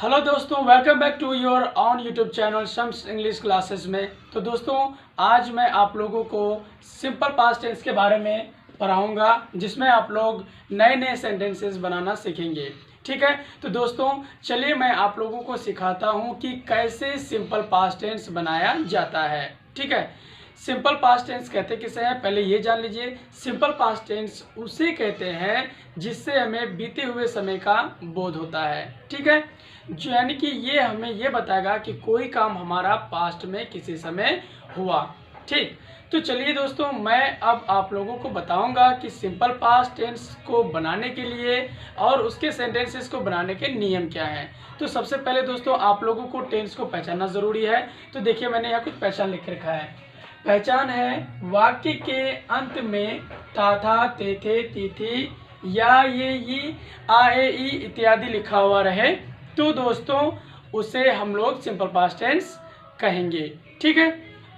Hello दोस्तों, welcome back to your own YouTube channel Shams English classes में। तो दोस्तों, आज मैं आप लोगों को सिंपल पास्ट टेंस के बारे में पढ़ाऊंगा, जिसमें आप लोग नए नए सेंटेंसेस बनाना सीखेंगे। ठीक है, तो दोस्तों चलिए मैं आप लोगों को सिखाता हूं कि कैसे सिंपल पास्ट टेंस बनाया जाता है। ठीक है, सिंपल पास्ट टेंस कहते किसे हैं, पहले ये जान लीजिए। सिंपल पास्ट टेंस उसे कहते हैं जिससे हमें बीते हुए समय का बोध होता है। ठीक है, जो यानी कि ये हमें ये बताएगा कि कोई काम हमारा पास्ट में किसी समय हुआ। ठीक, तो चलिए दोस्तों, मैं अब आप लोगों को बताऊंगा कि सिंपल पास्ट टेंस को बनाने के लिए और उसके सेंटेंसेस को बनाने के नियम क्या हैं। तो सबसे पहले दोस्तों, आप लोगों को टेंस को पहचानना ज़रूरी है। तो देखिए, मैंने यहाँ कुछ पहचान लिख रखा है। पहचान है वाक्य के अंत में था था, थे थे, ती थी, या ये, ई, आ, ए, ई इत्यादि लिखा हुआ रहे तो दोस्तों उसे हम लोग सिंपल पास्ट टेंस कहेंगे। ठीक है,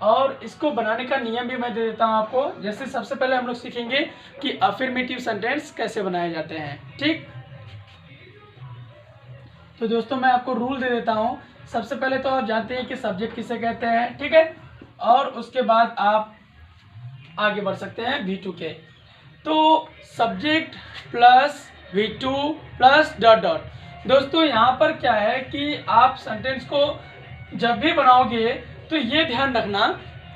और इसको बनाने का नियम भी मैं दे देता हूं आपको। जैसे सबसे पहले हम लोग सीखेंगे कि अफर्मेटिव सेंटेंस कैसे बनाए जाते हैं। ठीक, तो दोस्तों मैं आपको रूल दे देता हूं। सबसे पहले तो आप जानते हैं कि सब्जेक्ट किसे कहते हैं। ठीक है, और उसके बाद आप आगे बढ़ सकते हैं V2 के। तो subject plus V2 plus dot dot. दोस्तों यहाँ पर क्या है कि आप सेंटेंस को जब भी बनाओगे तो ये ध्यान रखना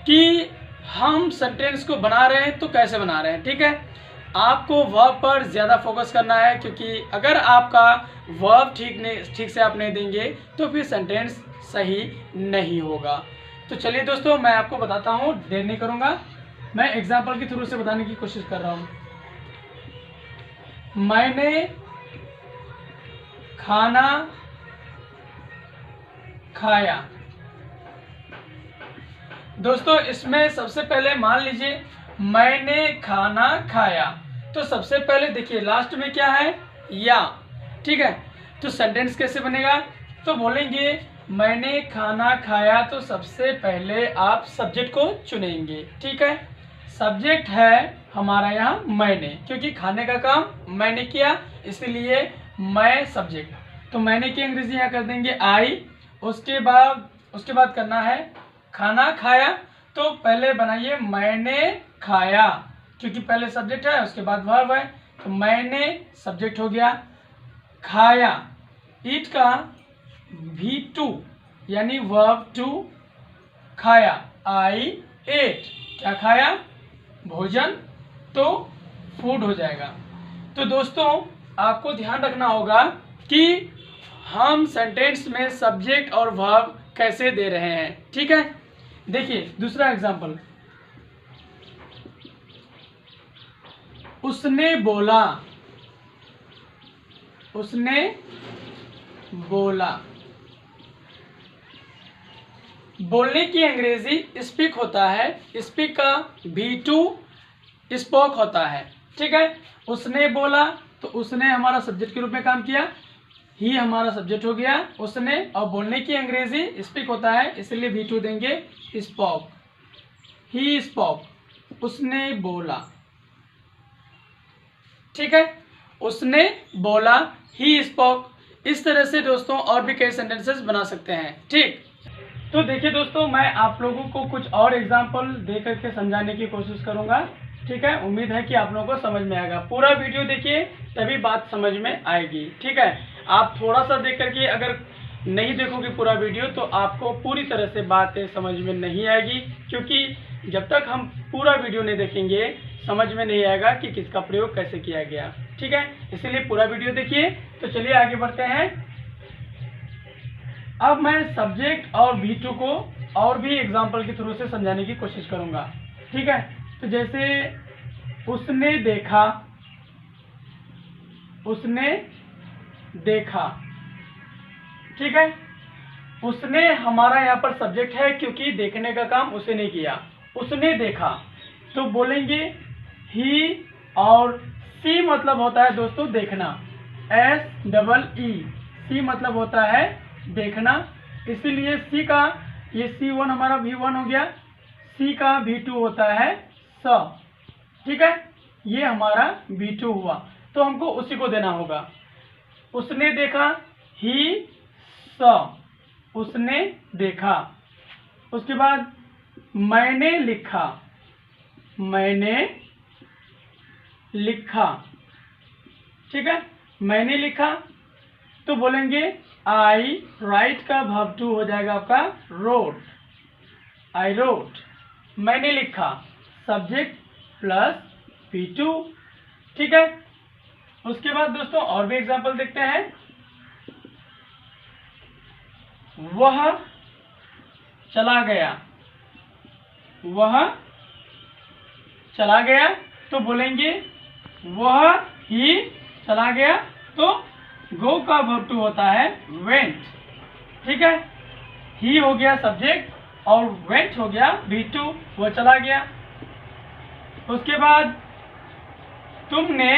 कि हम सेंटेंस को बना रहे हैं तो कैसे बना रहे हैं। ठीक है, आपको वर्ब पर ज़्यादा फोकस करना है, क्योंकि अगर आपका वर्ब ठीक से आप नहीं देंगे तो फिर सेंटेंस सही नहीं होगा। तो चलिए दोस्तों, मैं आपको बताता हूँ, देर नहीं करूँगा। मैं एग्जाम्पल के थ्रू से बताने की कोशिश कर रहा हूँ। मैंने खाना खाया। दोस्तों इसमें सबसे पहले मान लीजिए मैंने खाना खाया, तो सबसे पहले देखिए लास्ट में क्या है, या। ठीक है, तो सेंटेंस कैसे बनेगा, तो बोलेंगे मैंने खाना खाया, तो सबसे पहले आप सब्जेक्ट को चुनेंगे। ठीक है, सब्जेक्ट है हमारा यहाँ मैंने, क्योंकि खाने का काम मैंने किया, इसलिए मैं सब्जेक्ट। तो मैंने की अंग्रेजी यहाँ कर देंगे आई। उसके बाद करना है खाना खाया, तो पहले बनाइए मैंने खाया, क्योंकि पहले सब्जेक्ट है उसके बाद वर्ब है। तो मैंने सब्जेक्ट हो गया, खाया ईट का V2 यानी वर्ब टू, खाया आई एट, क्या खाया, भोजन, तो फूड हो जाएगा। तो दोस्तों आपको ध्यान रखना होगा कि हम सेंटेंस में सब्जेक्ट और वर्ब कैसे दे रहे हैं। ठीक है, देखिए दूसरा एग्जांपल, उसने बोला। उसने बोला, बोलने की अंग्रेजी स्पीक होता है, स्पीक का V2 स्पोक होता है। ठीक है, उसने बोला, तो उसने हमारा सब्जेक्ट के रूप में काम किया, ही हमारा सब्जेक्ट हो गया उसने, और बोलने की अंग्रेजी स्पीक होता है, इसलिए V2 देंगे स्पोक, ही स्पोक, उसने बोला। ठीक है, उसने बोला, ही स्पोक। इस तरह से दोस्तों और भी कई सेंटेंसेस बना सकते हैं। ठीक, तो देखिए दोस्तों, मैं आप लोगों को कुछ और एग्जाम्पल दे करके समझाने की कोशिश करूंगा। ठीक है, उम्मीद है कि आप लोगों को समझ में आएगा। पूरा वीडियो देखिए, तभी बात समझ में आएगी। ठीक है, आप थोड़ा सा देख करके अगर नहीं देखोगे पूरा वीडियो तो आपको पूरी तरह से बातें समझ में नहीं आएगी, क्योंकि जब तक हम पूरा वीडियो नहीं देखेंगे समझ में नहीं आएगा कि किसका प्रयोग कैसे किया गया। ठीक है, इसीलिए पूरा वीडियो देखिए। तो चलिए आगे बढ़ते हैं। अब मैं सब्जेक्ट और V2 को और भी एग्जाम्पल के थ्रू से समझाने की कोशिश करूंगा। ठीक है, तो जैसे उसने देखा, उसने देखा। ठीक है, उसने हमारा यहाँ पर सब्जेक्ट है, क्योंकि देखने का काम उसे नहीं किया, उसने देखा। तो बोलेंगे ही, और सी मतलब होता है दोस्तों देखना, SEE, सी मतलब होता है देखना, इसीलिए सी का ये C1 हमारा V1 हो गया, सी का V2 होता है स। ठीक है, ये हमारा V2 हुआ, तो हमको उसी को देना होगा। उसने देखा, ही उसने देखा। उसके बाद मैंने लिखा, मैंने लिखा। ठीक है, मैंने लिखा तो बोलेंगे आई राइट का वर्ब टू हो जाएगा आपका रोट, आई रोट। मैंने लिखा सब्जेक्ट प्लस V2। ठीक है, उसके बाद दोस्तों और भी एग्जांपल देखते हैं। वह चला गया, वह चला गया तो बोलेंगे वह ही चला गया, तो गो का वर्ब टू होता है वेंट। ठीक है, ही हो गया सब्जेक्ट और वेंट हो गया V2, वो चला गया। उसके बाद तुमने,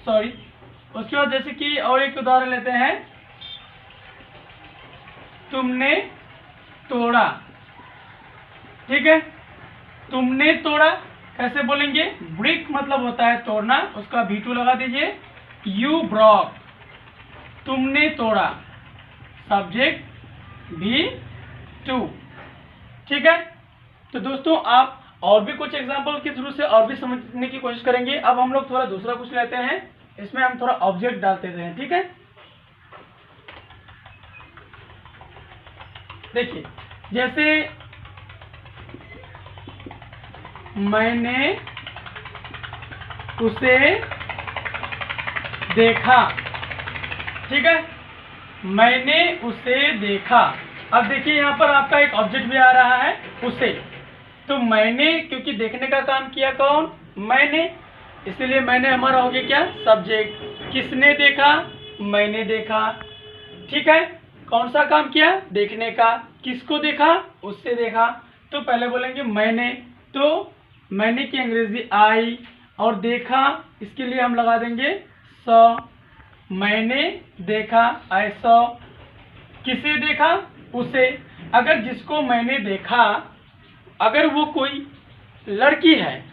सॉरी, उसके बाद जैसे कि और एक उदाहरण लेते हैं, तुमने तोड़ा। ठीक है, तुमने तोड़ा कैसे बोलेंगे, ब्रेक मतलब होता है तोड़ना, उसका V2 लगा दीजिए। यू ब्रॉक, तुमने तोड़ा सब्जेक्ट V2। ठीक है, तो दोस्तों आप और भी कुछ एग्जांपल के थ्रू से और भी समझने की कोशिश करेंगे। अब हम लोग थोड़ा दूसरा कुछ लेते हैं, इसमें हम थोड़ा ऑब्जेक्ट डालते हैं। ठीक है, देखिए जैसे मैंने उसे देखा। ठीक है, मैंने उसे देखा। अब देखिए यहाँ पर आपका एक ऑब्जेक्ट भी आ रहा है उसे, तो मैंने क्योंकि देखने का काम किया कौन, मैंने, इसलिए मैंने हमारा हो गया क्या सब्जेक्ट। किसने देखा, मैंने देखा। ठीक है, कौन सा काम किया, देखने का। किसको देखा, उससे देखा। तो पहले बोलेंगे मैंने, तो मैंने की अंग्रेजी आई, और देखा इसके लिए हम लगा देंगे सॉ। मैंने देखा, आई सॉ। किसे देखा, उसे। अगर जिसको मैंने देखा, अगर वो कोई लड़की है,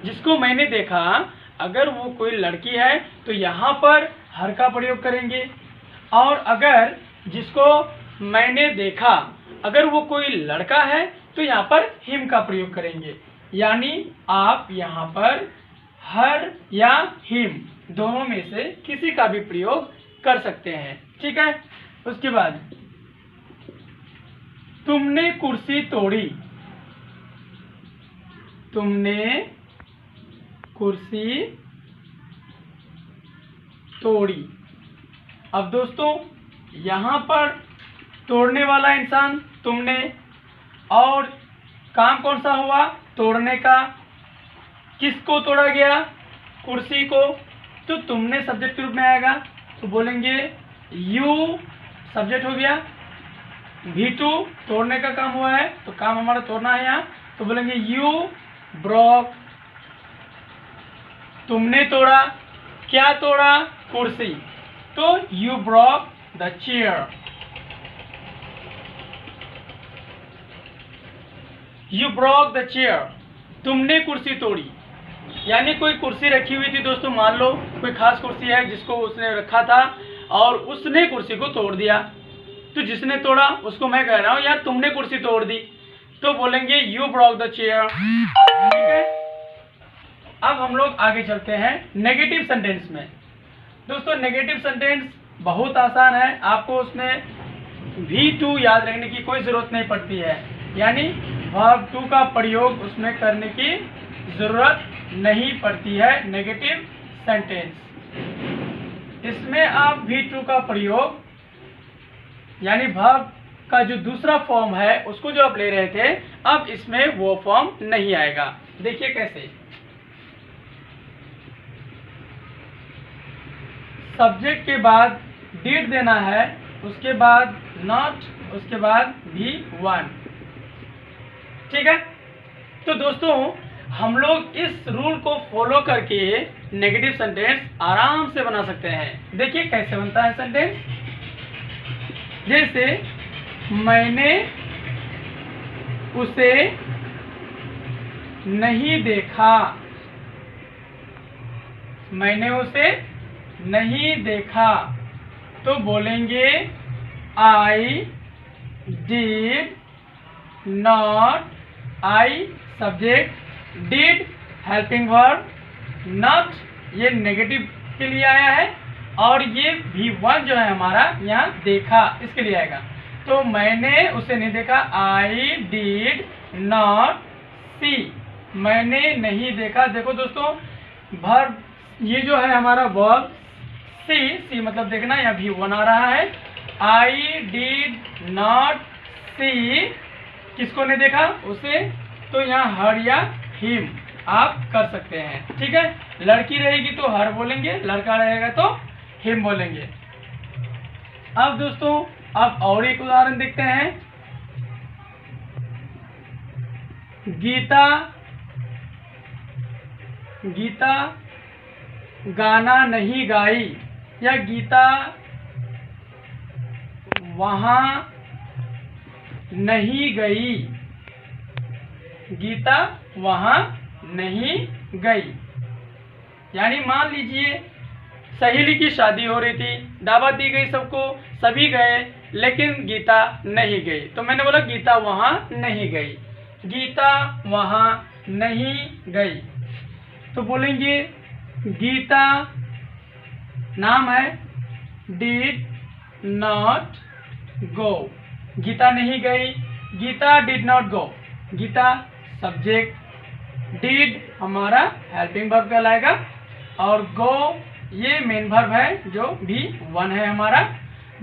जिसको मैंने देखा अगर वो कोई लड़की है तो यहाँ पर हर का प्रयोग करेंगे। और अगर जिसको मैंने देखा अगर वो कोई लड़का है तो यहाँ पर हिम का प्रयोग करेंगे। यानी आप यहाँ पर हर या हिम दोनों में से किसी का भी प्रयोग कर सकते हैं। ठीक है, उसके बाद तुमने कुर्सी तोड़ी, तुमने कुर्सी तोड़ी। अब दोस्तों यहाँ पर तोड़ने वाला इंसान तुमने, और काम कौन सा हुआ, तोड़ने का। किसको तोड़ा गया, कुर्सी को, तो तुमने सब्जेक्ट के रूप में आएगा, तो बोलेंगे यू सब्जेक्ट हो गया। V2 तोड़ने का काम हुआ है, तो काम हमारा तोड़ना है यहाँ, तो बोलेंगे यू ब्रॉक। तुमने तोड़ा, क्या तोड़ा, कुर्सी, तो you Brock the chair. You Brock the chair, तुमने कुर्सी तोड़ी। यानी कोई कुर्सी रखी हुई थी दोस्तों, मान लो कोई खास कुर्सी है जिसको उसने रखा था और उसने कुर्सी को तोड़ दिया, तो जिसने तोड़ा उसको मैं कह रहा हूं यार तुमने कुर्सी तोड़ दी, तो बोलेंगे यू ब्रॉक द चेयर। ठीक है, अब हम लोग आगे चलते हैं नेगेटिव सेंटेंस में। दोस्तों नेगेटिव सेंटेंस बहुत आसान है, आपको उसमें V2 याद रखने की कोई जरूरत नहीं पड़ती है, यानी वर्ब टू का प्रयोग उसमें करने की जरूरत नहीं पड़ती है। नेगेटिव सेंटेंस, इसमें आप V2 का प्रयोग यानी वर्ब का जो दूसरा फॉर्म है उसको जो आप ले रहे थे, अब इसमें वो फॉर्म नहीं आएगा। देखिए कैसे, सब्जेक्ट के बाद डिड देना है, उसके बाद नॉट, उसके बाद V1। ठीक है, तो दोस्तों हम लोग इस रूल को फॉलो करके नेगेटिव सेंटेंस आराम से बना सकते हैं। देखिए कैसे बनता है सेंटेंस, जैसे मैंने उसे नहीं देखा, मैंने उसे नहीं देखा तो बोलेंगे I did not, I subject, did helping verb, not ये नेगेटिव के लिए आया है, और ये V1 जो है हमारा यहाँ देखा इसके लिए आएगा। तो मैंने उसे नहीं देखा, आई डिड नॉट सी, मैंने नहीं देखा। देखो दोस्तों वर्ब ये जो है हमारा वर्ब सी मतलब देखना, यहाँ V1 आ रहा है। आई डिड नॉट सी किसको नहीं देखा, उसे, तो यहाँ हर या हिम आप कर सकते हैं। ठीक है, लड़की रहेगी तो हर बोलेंगे, लड़का रहेगा तो हिम बोलेंगे। अब दोस्तों अब और एक उदाहरण देखते हैं। गीता गाना नहीं गाई, या गीता वहां नहीं गई, गीता वहां नहीं गई। यानी मान लीजिए सहेली की शादी हो रही थी, दावत दी गई सबको, सभी गए, लेकिन गीता नहीं गई। तो मैंने बोला गीता वहां नहीं गई, गीता वहां नहीं गई। तो बोलेंगे गीता नाम है, डिड नॉट गो, गीता नहीं गई, Gita did not go, Gita subject, did हमारा हेल्पिंग वर्ब कहलाएगा, और गो ये मेन वर्ब है जो V1 है हमारा।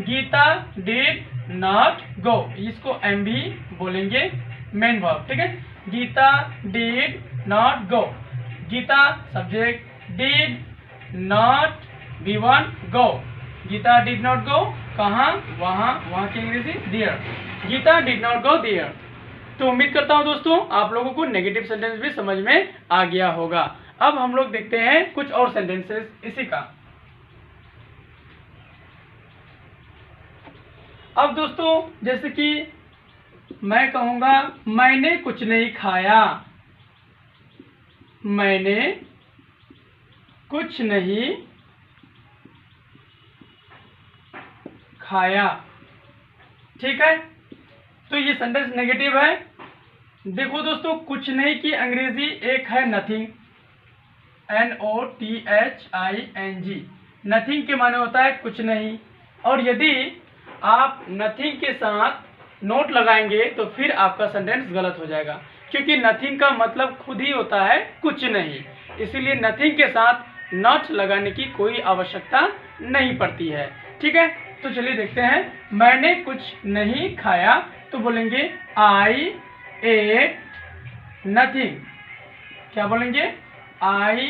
गीता डिड नॉट गो, इसको एम भी बोलेंगे मेन वर्ब। ठीक है, Gita did not go, Gita subject, did not V1 go, Gita did not go कहाँ, वहाँ की अंग्रेजी there, Gita did not go there. तो उम्मीद करता हूँ दोस्तों आप लोगों को नेगेटिव सेंटेंस भी समझ में आ गया होगा। अब हम लोग देखते हैं कुछ और सेंटेंसेस इसी का। अब दोस्तों जैसे कि मैं कहूँगा मैंने कुछ नहीं खाया, मैंने कुछ नहीं खाया। ठीक है, तो ये सेंटेंस नेगेटिव है। देखो दोस्तों कुछ नहीं की अंग्रेजी एक है नथिंग, NOTHING, नथिंग के माने होता है कुछ नहीं। और यदि आप नथिंग के साथ नोट लगाएंगे तो फिर आपका सेंटेंस गलत हो जाएगा, क्योंकि नथिंग का मतलब खुद ही होता है कुछ नहीं, इसीलिए नथिंग के साथ नॉट लगाने की कोई आवश्यकता नहीं पड़ती है। ठीक है, तो चलिए देखते हैं। मैंने कुछ नहीं खाया तो बोलेंगे आई एट नथिंग, क्या बोलेंगे, आई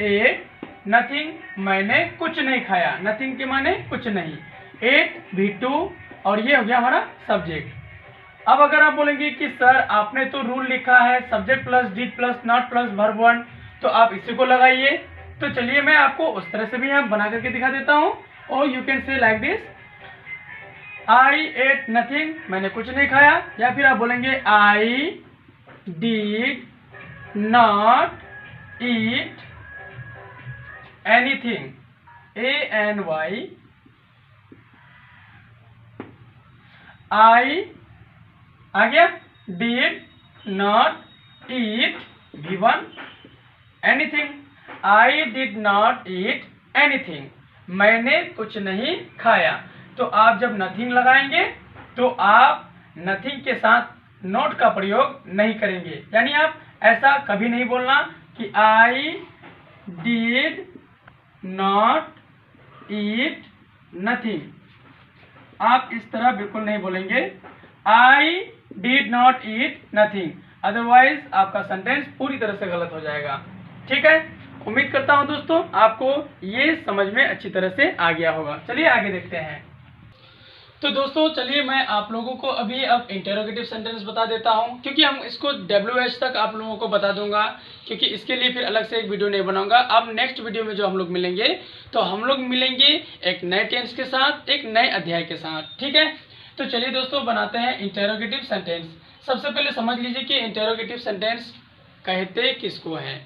एट नथिंग, मैंने कुछ नहीं खाया, नथिंग के माने कुछ नहीं, एट V2 और ये हो गया हमारा सब्जेक्ट। अब अगर आप बोलेंगे कि सर आपने तो रूल लिखा है subject plus did plus not plus verb 1, तो आप इसी को लगाइए। तो चलिए मैं आपको उस तरह से भी यहाँ बना करके दिखा देता हूँ। और you can say like this, I ate nothing, मैंने कुछ नहीं खाया। या फिर आप बोलेंगे I did not eat anything, ANY, I आ गया, did not eat V1 anything, I did not eat anything, मैंने कुछ नहीं खाया। तो आप जब नथिंग लगाएंगे तो आप नथिंग के साथ नॉट का प्रयोग नहीं करेंगे, यानी आप ऐसा कभी नहीं बोलना कि आई डिड नॉट ईट नथिंग, आप इस तरह बिल्कुल नहीं बोलेंगे I did not eat nothing, otherwise आपका सेंटेंस पूरी तरह से गलत हो जाएगा। ठीक है, उम्मीद करता हूं दोस्तों आपको ये समझ में अच्छी तरह से आ गया होगा। चलिए आगे देखते हैं। तो दोस्तों चलिए मैं आप लोगों को अभी अब इंटेरोगेटिव सेंटेंस बता देता हूं, क्योंकि हम इसको WH तक आप लोगों को बता दूंगा, क्योंकि इसके लिए फिर अलग से एक वीडियो नहीं बनाऊंगा। अब नेक्स्ट वीडियो में जो हम लोग मिलेंगे तो हम लोग मिलेंगे एक नए टेंस के साथ, एक नए अध्याय के साथ। ठीक है, तो चलिए दोस्तों बनाते हैं इंटेरोगेटिव सेंटेंस। सबसे पहले समझ लीजिए कि इंटेरोगेटिव सेंटेंस कहते किसको है।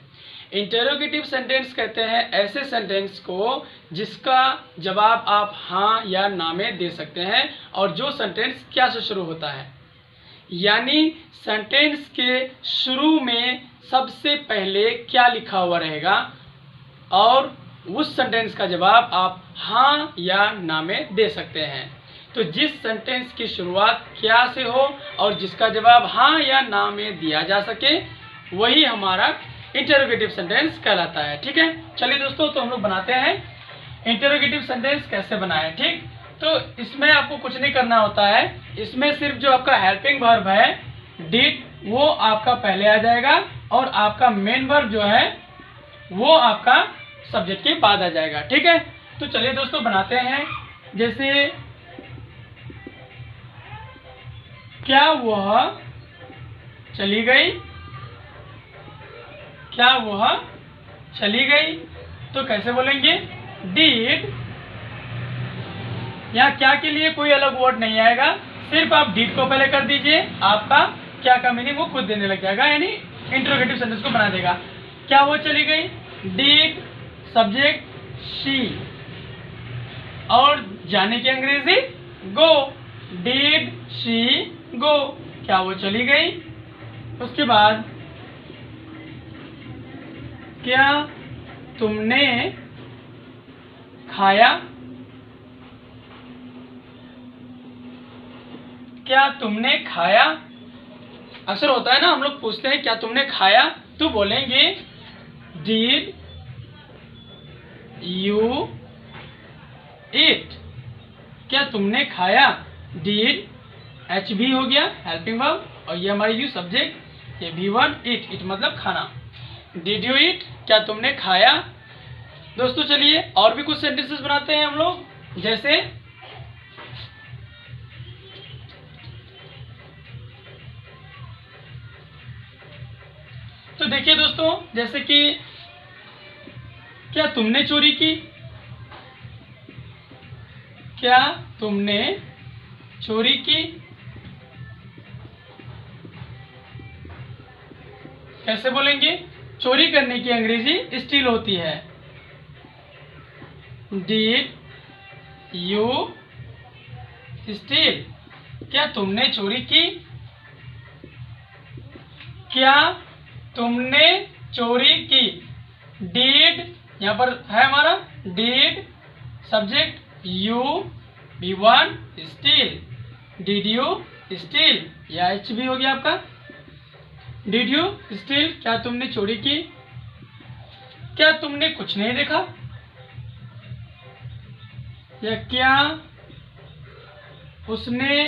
इंटेरोगेटिव सेंटेंस कहते हैं ऐसे सेंटेंस को जिसका जवाब आप हाँ या ना में दे सकते हैं और जो सेंटेंस क्या से शुरू होता है, यानी सेंटेंस के शुरू में सबसे पहले क्या लिखा हुआ रहेगा और उस सेंटेंस का जवाब आप हाँ या ना में दे सकते हैं। तो जिस सेंटेंस की शुरुआत क्या से हो और जिसका जवाब हाँ या ना में दिया जा सके वही हमारा इंटेरोगेटिव सेंटेंस कहलाता है। ठीक है, चलिए दोस्तों, तो हम लोग बनाते हैं इंटेरोगेटिव सेंटेंस कैसे बनाएं। ठीक, तो इसमें आपको कुछ नहीं करना होता है, इसमें सिर्फ जो आपका हेल्पिंग वर्ब है डिड वो आपका पहले आ जाएगा और आपका मेन वर्ब जो है वो आपका सब्जेक्ट के बाद आ जाएगा। ठीक है, तो चलिए दोस्तों बनाते हैं। जैसे क्या वह चली गई, क्या वह चली गई, तो कैसे बोलेंगे डिड। यहाँ क्या के लिए कोई अलग वर्ड नहीं आएगा, सिर्फ आप डिड को पहले कर दीजिए, आपका क्या का मीनिंग वो खुद देने लग जाएगा, यानी इंट्रोगेटिव सेंटेंस को बना देगा। क्या वो चली गई, डिड सब्जेक्ट शी, और जाने की अंग्रेजी गो, डिड शी गो, क्या वो चली गई। उसके बाद क्या तुमने खाया, क्या तुमने खाया। अक्सर होता है ना, हम लोग पूछते हैं क्या तुमने खाया, तो बोलेंगे डिड यू ईट, क्या तुमने खाया। डिड एच भी हो गया हेल्पिंग वर्ब और ये हमारी यू सब्जेक्ट, ये भी वर्ब ईट, ईट मतलब खाना। डिड यू ईट, क्या तुमने खाया। दोस्तों चलिए और भी कुछ सेंटेंसेस बनाते हैं हम लोग। जैसे तो देखिए दोस्तों, जैसे कि क्या तुमने चोरी की, क्या तुमने चोरी की, कैसे बोलेंगे। चोरी करने की अंग्रेजी स्टील होती है। डिड यू स्टील, क्या तुमने चोरी की, क्या तुमने चोरी की। डिड यहाँ पर है हमारा did subject you V one steal, did you steal, या एच भी हो गया आपका। डिड यू स्टील, क्या तुमने चोरी की। क्या तुमने कुछ नहीं देखा, या क्या उसने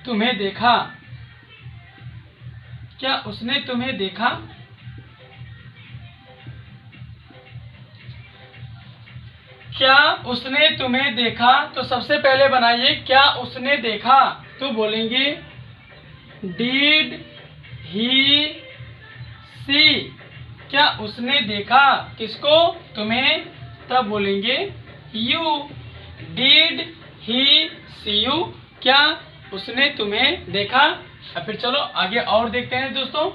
तुम्हें देखा, क्या उसने तुम्हें देखा। क्या उसने तुम्हें देखा, तो सबसे पहले बनाइए क्या उसने देखा, तो बोलेंगे डिड ही सी, क्या उसने देखा किसको, तुम्हें, तब बोलेंगे you. Did he see you, क्या उसने तुम्हें देखा। अब फिर चलो आगे और देखते हैं दोस्तों।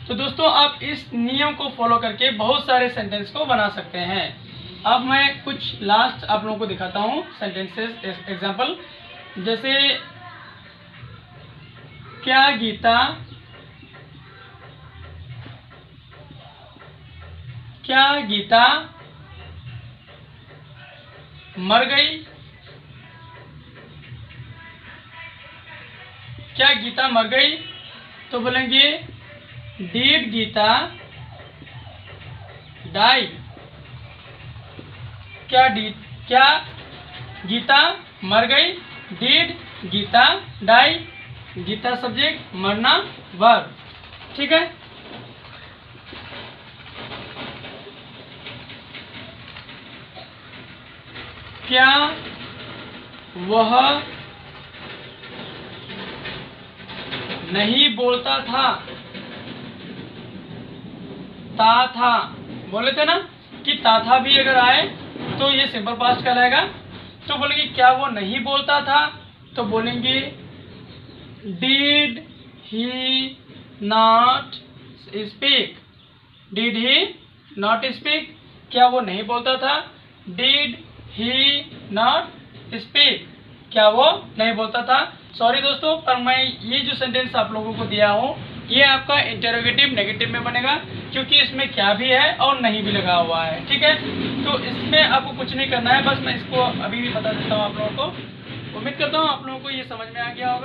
तो दोस्तों आप इस नियम को फॉलो करके बहुत सारे सेंटेंस को बना सकते हैं। अब मैं कुछ लास्ट आप लोगों को दिखाता हूँ सेंटेंसेस एग्जांपल। जैसे क्या गीता मर गई, क्या गीता मर गई, तो बोलेंगे डिड गीता डाई, क्या गीता मर गई। Did Gita die, Gita subject मरना वर्ब। ठीक है, क्या वह नहीं बोलता था, ता था, बोले थे ना कि ता था भी अगर आए तो ये सिंपल पास्ट कहलाएगा। तो बोलेंगे क्या वो नहीं बोलता था, तो बोलेंगे did he not speak. Did he not speak, क्या वो नहीं बोलता था? डिड ही नॉट स्पीक, क्या वो नहीं बोलता था? सॉरी दोस्तों, पर मैं ये जो सेंटेंस आप लोगों को दिया हूँ ये आपका इंटरोगेटिव नेगेटिव में बनेगा, क्योंकि इसमें क्या भी है और नहीं भी लगा हुआ है। ठीक है, तो इसमें आपको कुछ नहीं करना है, बस मैं इसको अभी भी बता देता हूँ आप लोगों को। उम्मीद करता हूँ आप लोगों को ये समझ में आ गया होगा।